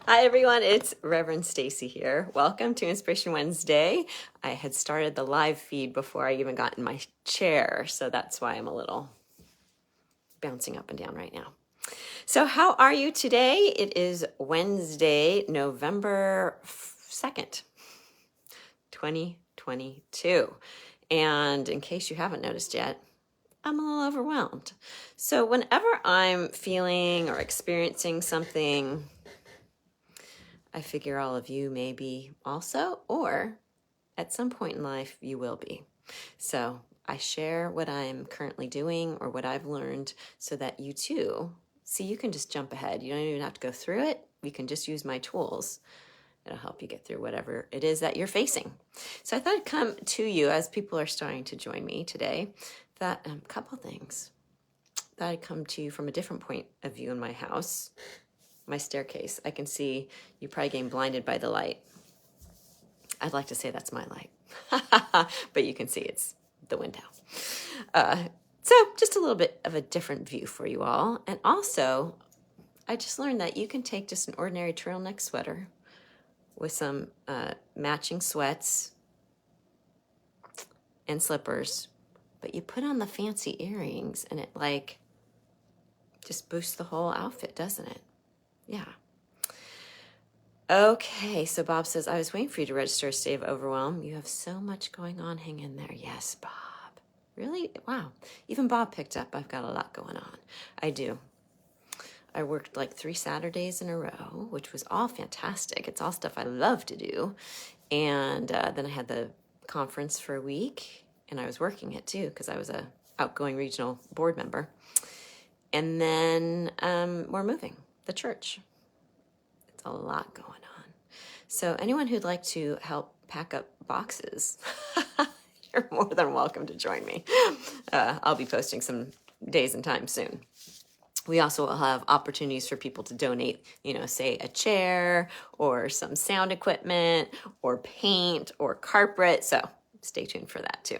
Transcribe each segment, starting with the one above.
Hi everyone, it's Reverend Stacy here. Welcome to Inspiration Wednesday. I had started the live feed before I even got in my chair, so that's why I'm a little bouncing up and down right now. So how are you today? It is Wednesday, November 2nd, 2022. And in case you haven't noticed yet, I'm a little overwhelmed. So whenever I'm feeling or experiencing something, I figure all of you may be also, or at some point in life, you will be. So I share what I'm currently doing or what I've learned so that you too, see, you can just jump ahead. You don't even have to go through it. You can just use my tools. It'll help you get through whatever it is that you're facing. So I thought I'd come to you as people are starting to join me today, that a couple things. That I'd come to you from a different point of view in my house. My staircase. I can see you probably getting blinded by the light. I'd like to say that's my light, but you can see it's the window. So just a little bit of a different view for you all. And also, I just learned that you can take just an ordinary turtleneck sweater with some matching sweats and slippers, but you put on the fancy earrings and it like just boosts the whole outfit, doesn't it? Yeah. Okay, so Bob says, I was waiting for you to register a state of overwhelm. You have so much going on. Hang in there. Yes, Bob. Really? Wow. Even Bob picked up. I've got a lot going on. I do. I worked like 3 Saturdays in a row, which was all fantastic. It's all stuff I love to do. And then I had the conference for a week, and I was working it too because I was a outgoing regional board member. And then we're moving the church. It's a lot going on. So anyone who'd like to help pack up boxes, you're more than welcome to join me. I'll be posting some days and times soon. We also will have opportunities for people to donate, say a chair or some sound equipment or paint or carpet. So stay tuned for that too.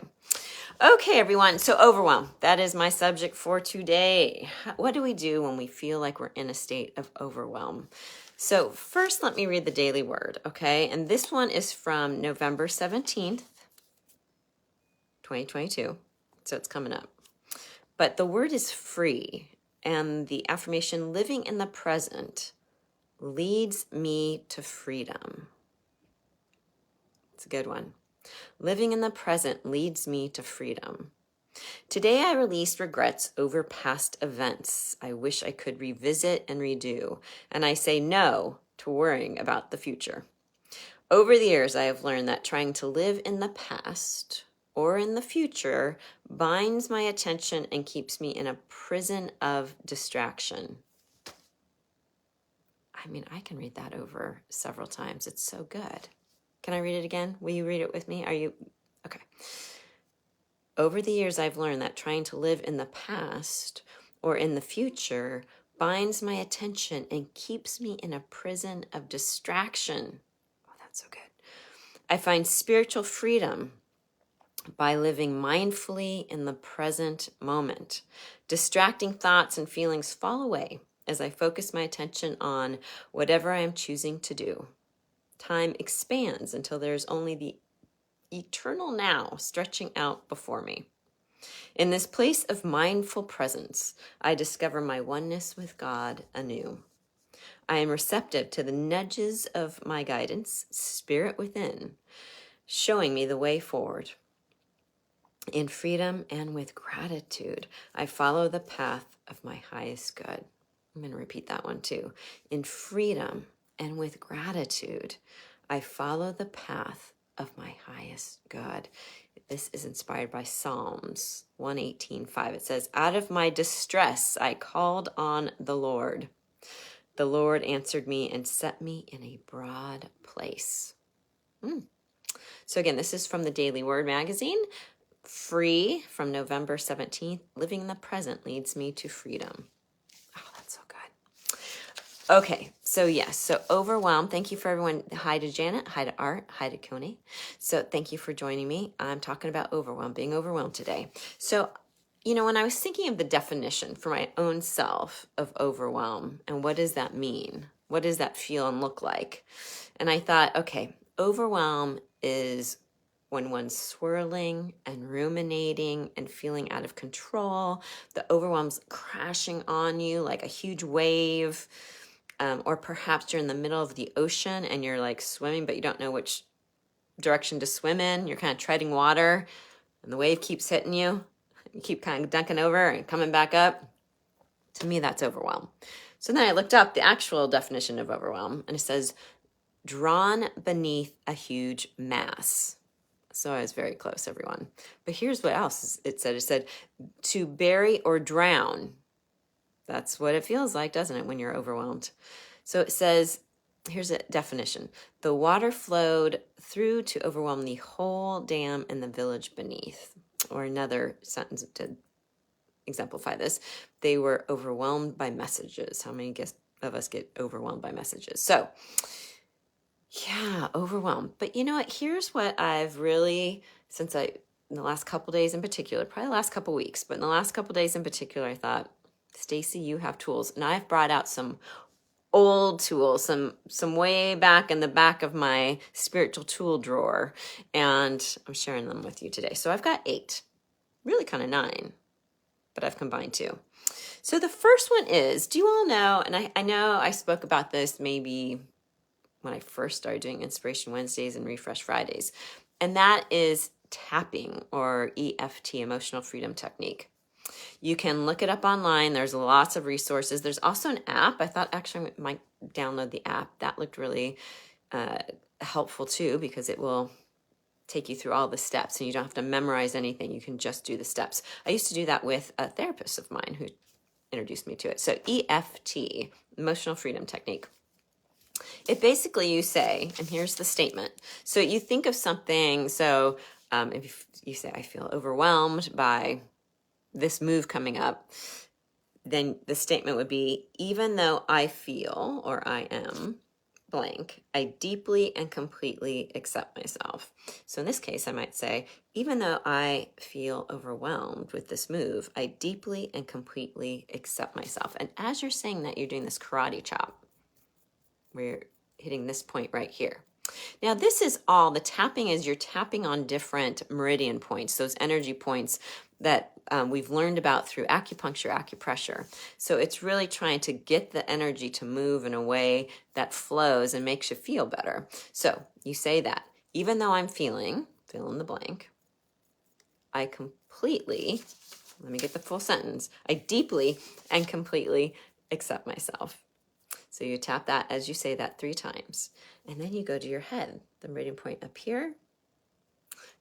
Okay, everyone. So overwhelm, that is my subject for today. What do we do when we feel like we're in a state of overwhelm? So first, let me read the daily word, okay? And this one is from November 17th, 2022. So it's coming up. But the word is free. And the affirmation, living in the present, leads me to freedom. It's a good one. Living in the present leads me to freedom. Today I released regrets over past events I wish I could revisit and redo, and I say no to worrying about the future. Over the years, I have learned that trying to live in the past or in the future binds my attention and keeps me in a prison of distraction. I mean, I can read that over several times. It's so good. Can I read it again? Will you read it with me? Are you? Okay. Over the years, I've learned that trying to live in the past or in the future binds my attention and keeps me in a prison of distraction. Oh, that's so good. I find spiritual freedom by living mindfully in the present moment. Distracting thoughts and feelings fall away as I focus my attention on whatever I am choosing to do. Time expands until there's only the eternal now stretching out before me. In this place of mindful presence, I discover my oneness with God anew. I am receptive to the nudges of my guidance, spirit within, showing me the way forward. In freedom and with gratitude, I follow the path of my highest good. I'm going to repeat that one too. In freedom and with gratitude, I follow the path of my highest good. This is inspired by Psalms 118:5. It says, out of my distress, I called on the Lord. The Lord answered me and set me in a broad place. So again, this is from the Daily Word magazine. Free from November 17th. Living in the present leads me to freedom. Oh, that's so good. Okay, so yes, so overwhelmed. Thank you for everyone. Hi to Janet, hi to Art, hi to Coney. So thank you for joining me. I'm talking about overwhelm, being overwhelmed today. So, when I was thinking of the definition for my own self of overwhelm and what does that mean? What does that feel and look like? And I thought, okay, overwhelm is when one's swirling and ruminating and feeling out of control. The overwhelm's crashing on you like a huge wave. Or perhaps you're in the middle of the ocean and you're like swimming, but you don't know which direction to swim in. You're kind of treading water and the wave keeps hitting you. You keep kind of dunking over and coming back up. To me, that's overwhelm. So then I looked up the actual definition of overwhelm, and it says, drawn beneath a huge mass. So I was very close, everyone. But here's what else it said. It said, to bury or drown. That's what it feels like, doesn't it, when you're overwhelmed? So it says, here's a definition. The water flowed through to overwhelm the whole dam in the village beneath. Or another sentence to exemplify this. They were overwhelmed by messages. How many of us get overwhelmed by messages? So, yeah, overwhelmed. But you know what? Here's what I've really, in the last couple days in particular, probably the last couple weeks, but in the last couple days in particular, I thought, Stacy, you have tools. And I've brought out some old tools, some way back in the back of my spiritual tool drawer, and I'm sharing them with you today. So I've got 8, really kind of 9, but I've combined 2. So the first one is, do you all know, and I know I spoke about this maybe when I first started doing Inspiration Wednesdays and Refresh Fridays, and that is tapping, or EFT, Emotional Freedom Technique. You can look it up online. There's lots of resources. There's also an app. I thought actually I might download the app. That looked really helpful too, because it will take you through all the steps and you don't have to memorize anything. You can just do the steps. I used to do that with a therapist of mine who introduced me to it. So EFT, Emotional Freedom Technique. It basically, you say, and here's the statement. So you think of something. So if you say, I feel overwhelmed by this move coming up, then the statement would be, even though I feel, or I am blank, I deeply and completely accept myself. So in this case, I might say, even though I feel overwhelmed with this move, I deeply and completely accept myself. And as you're saying that, you're doing this karate chop, where you're hitting this point right here. Now, this is all, the tapping is you're tapping on different meridian points, those energy points that we've learned about through acupuncture, acupressure. So it's really trying to get the energy to move in a way that flows and makes you feel better. So you say that, even though I'm feeling, fill in the blank, I completely, let me get the full sentence, I deeply and completely accept myself. So you tap that as you say that 3 times. And then you go to your head, the meridian point up here.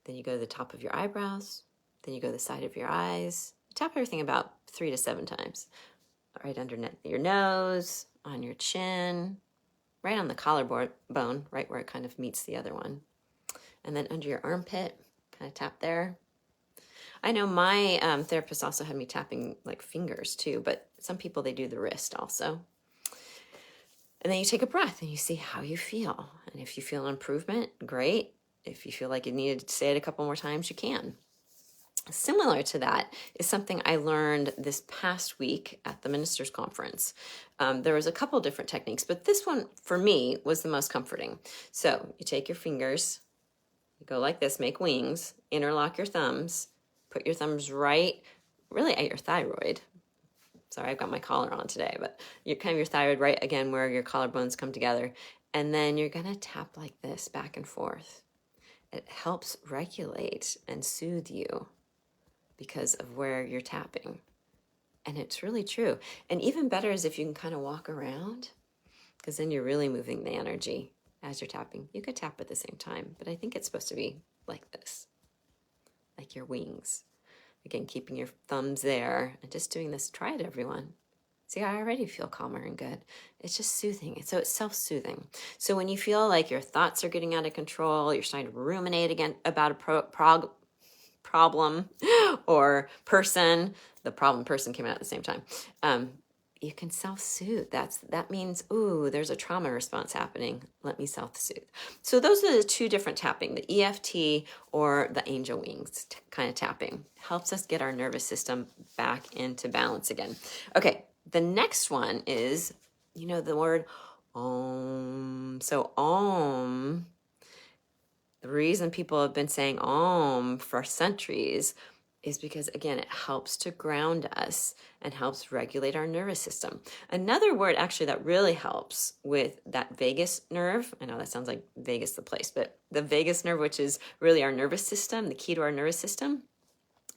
Then you go to the top of your eyebrows. Then you go to the side of your eyes. You tap everything about 3 to 7 times. Right underneath your nose, on your chin, right on the collarbone, right where it kind of meets the other one. And then under your armpit, kind of tap there. I know my therapist also had me tapping like fingers too, but some people, they do the wrist also. And then you take a breath and you see how you feel. And if you feel an improvement, great. If you feel like you needed to say it a couple more times, you can. Similar to that is something I learned this past week at the Ministers Conference. There was a couple different techniques, but this one for me was the most comforting. So you take your fingers, you go like this, make wings, interlock your thumbs, put your thumbs right, really at your thyroid. Sorry, I've got my collar on today, but you're kind of your thyroid right again where your collarbones come together. And then you're going to tap like this back and forth. It helps regulate and soothe you because of where you're tapping. And it's really true. And even better is if you can kind of walk around, because then you're really moving the energy as you're tapping. You could tap at the same time, but I think it's supposed to be like this, like your wings. Again, keeping your thumbs there and just doing this. Try it, everyone. See, I already feel calmer and good. It's just soothing. So it's self-soothing. So when you feel like your thoughts are getting out of control, you're starting to ruminate again about a problem or person, the problem person came out at the same time. You can self-soothe. That means, ooh, there's a trauma response happening. Let me self-soothe. So those are the 2 different tapping, the EFT or the angel wings kind of tapping. Helps us get our nervous system back into balance again. Okay, the next one is, the word Om. So Om, the reason people have been saying Om for centuries is because, again, it helps to ground us and helps regulate our nervous system. Another word actually that really helps with that vagus nerve, I know that sounds like Vegas the place, but the vagus nerve, which is really our nervous system, the key to our nervous system,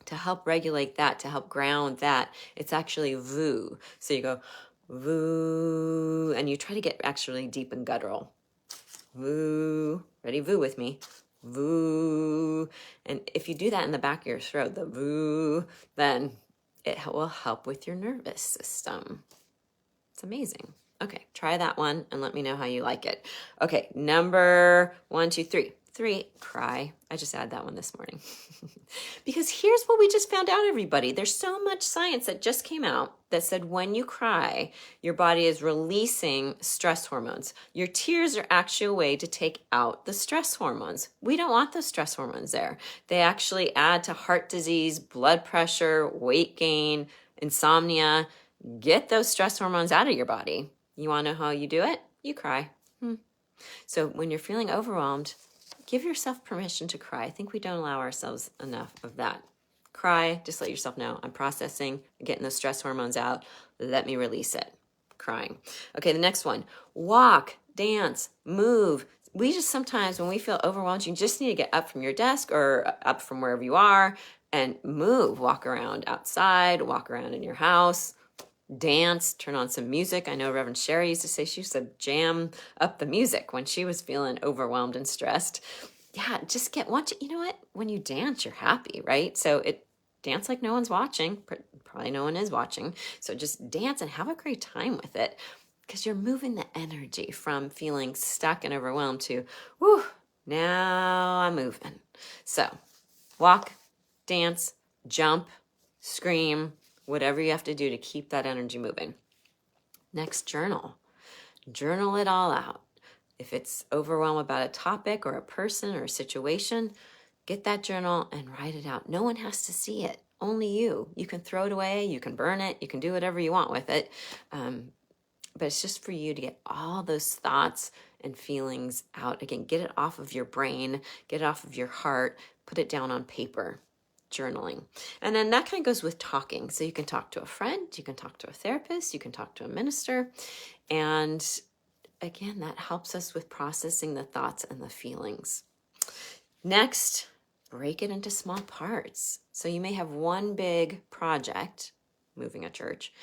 to help regulate that, to help ground that, it's actually VU. So you go VU, and you try to get actually deep and guttural. VU, ready, VU with me. VU. And if you do that in the back of your throat, the VU, then it will help with your nervous system. It's amazing. Okay, try that one and let me know how you like it. Okay, number 1, 2, 3. 3, cry. I just added that one this morning. Because here's what we just found out, everybody. There's so much science that just came out that said when you cry, your body is releasing stress hormones. Your tears are actually a way to take out the stress hormones. We don't want those stress hormones there. They actually add to heart disease, blood pressure, weight gain, insomnia. Get those stress hormones out of your body. You want to know how you do it? You cry. So when you're feeling overwhelmed, give yourself permission to cry. I think we don't allow ourselves enough of that. Cry, just let yourself know, I'm processing, getting those stress hormones out. Let me release it. Crying. Okay, the next one. Walk, dance, move. We just sometimes, when we feel overwhelmed, you just need to get up from your desk or up from wherever you are and move. Walk around outside, walk around in your house. Dance, turn on some music. I know Reverend Sherry used to say she used to jam up the music when she was feeling overwhelmed and stressed. Yeah, just you know what? When you dance, you're happy, right? So dance like no one's watching. Probably no one is watching. So just dance and have a great time with it because you're moving the energy from feeling stuck and overwhelmed to, whew, now I'm moving. So walk, dance, jump, scream, whatever you have to do to keep that energy moving. Next, journal. Journal it all out. If it's overwhelm about a topic or a person or a situation, get that journal and write it out. No one has to see it, only you. You can throw it away, you can burn it, you can do whatever you want with it. But it's just for you to get all those thoughts and feelings out. Again, get it off of your brain, get it off of your heart, put it down on paper. Journaling. And then that kind of goes with talking. So you can talk to a friend, you can talk to a therapist, you can talk to a minister. And again, that helps us with processing the thoughts and the feelings. Next, break it into small parts. So you may have one big project, moving a church,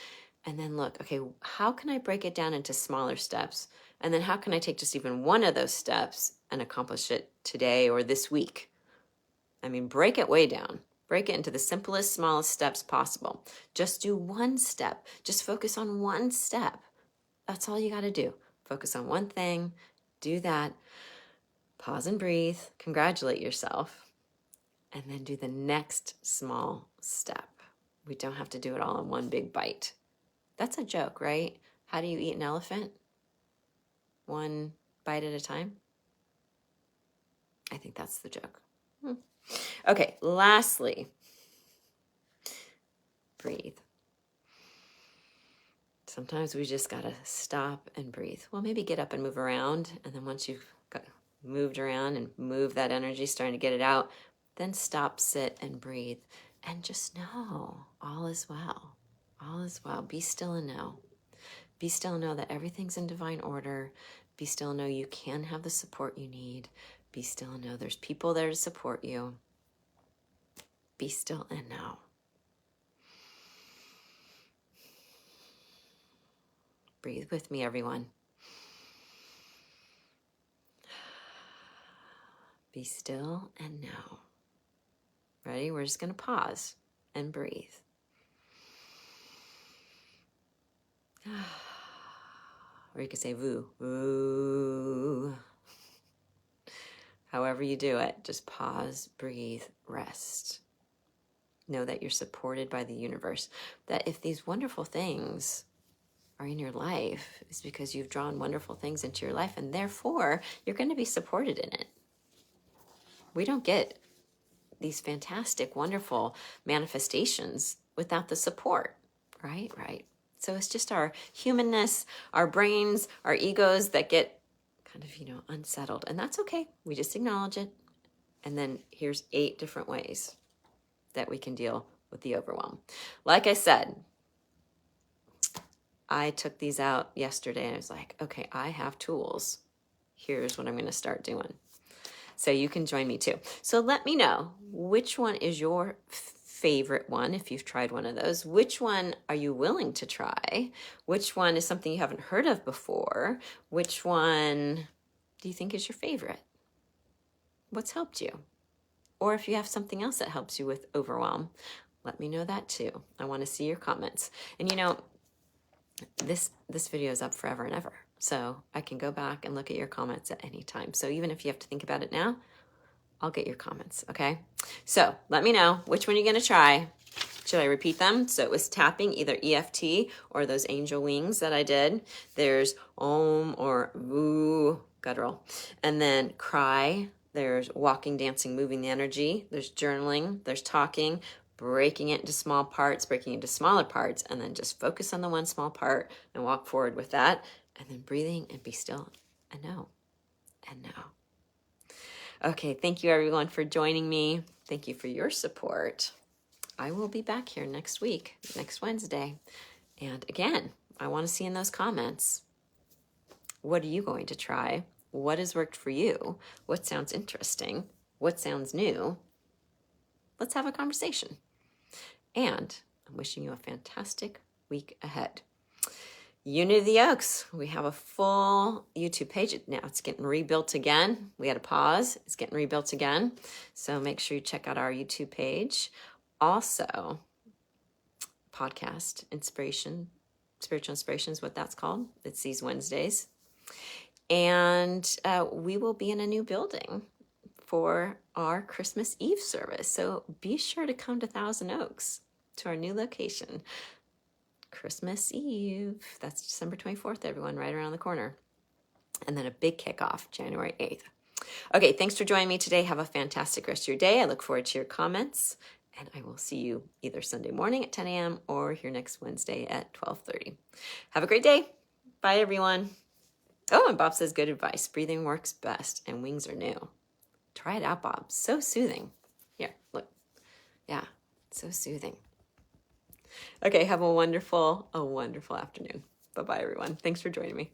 and then look, okay, how can I break it down into smaller steps? And then how can I take just even one of those steps and accomplish it today or this week? I mean, break it way down. Break it into the simplest, smallest steps possible. Just do one step. Just focus on one step. That's all you got to do. Focus on one thing. Do that. Pause and breathe. Congratulate yourself. And then do the next small step. We don't have to do it all in one big bite. That's a joke, right? How do you eat an elephant? One bite at a time? I think that's the joke. Okay, lastly, breathe. Sometimes we just gotta stop and breathe. Well, maybe get up and move around, and then once you've moved around and moved that energy, starting to get it out, then stop, sit, and breathe. And just know all is well. All is well. Be still and know. Be still and know that everything's in divine order. Be still and know you can have the support you need. Be still and know there's people there to support you. Be still and know. Breathe with me, everyone. Be still and know. Ready? We're just going to pause and breathe. Or you could say voo, voo. However you do it, just pause, breathe, rest. Know that you're supported by the universe. That if these wonderful things are in your life, it's because you've drawn wonderful things into your life, and therefore you're going to be supported in it. We don't get these fantastic, wonderful manifestations without the support, right? Right. So it's just our humanness, our brains, our egos that get kind of, unsettled. And that's okay. We just acknowledge it. And then here's 8 different ways that we can deal with the overwhelm. Like I said, I took these out yesterday and I was like, okay, I have tools. Here's what I'm going to start doing. So you can join me too. So let me know, which one is your favorite one if you've tried one of those? Which one are you willing to try? Which one is something you haven't heard of before? Which one do you think is your favorite? What's helped you? Or if you have something else that helps you with overwhelm, let me know that too. I want to see your comments. And this video is up forever and ever. So I can go back and look at your comments at any time. So even if you have to think about it now, I'll get your comments, okay? So let me know which one you're going to try. Should I repeat them? So it was tapping, either EFT or those angel wings that I did. There's Om or Woo, guttural. And then cry. There's walking, dancing, moving the energy. There's journaling. There's talking, breaking it into small parts, breaking it into smaller parts, and then just focus on the one small part and walk forward with that. And then breathing and be still and know and know. Okay, thank you everyone for joining me. Thank you for your support. I will be back here next week, next Wednesday. And again, I want to see in those comments, what are you going to try? What has worked for you? What sounds interesting? What sounds new? Let's have a conversation. And I'm wishing you a fantastic week ahead. Unity of the Oaks. We have a full YouTube page. Now it's getting rebuilt again. We had a pause. It's getting rebuilt again. So make sure you check out our YouTube page. Also, podcast inspiration, spiritual inspiration is what that's called. It's these Wednesdays. And we will be in a new building for our Christmas Eve service. So be sure to come to Thousand Oaks, to our new location. Christmas Eve. That's December 24th, everyone, right around the corner. And then a big kickoff, January 8th. Okay, thanks for joining me today. Have a fantastic rest of your day. I look forward to your comments. And I will see you either Sunday morning at 10 a.m. or here next Wednesday at 12:30. Have a great day. Bye, everyone. Oh, and Bob says good advice. Breathing works best and wings are new. Try it out, Bob. So soothing. Here, look. Yeah, so soothing. Okay, have a wonderful afternoon. Bye-bye, everyone. Thanks for joining me.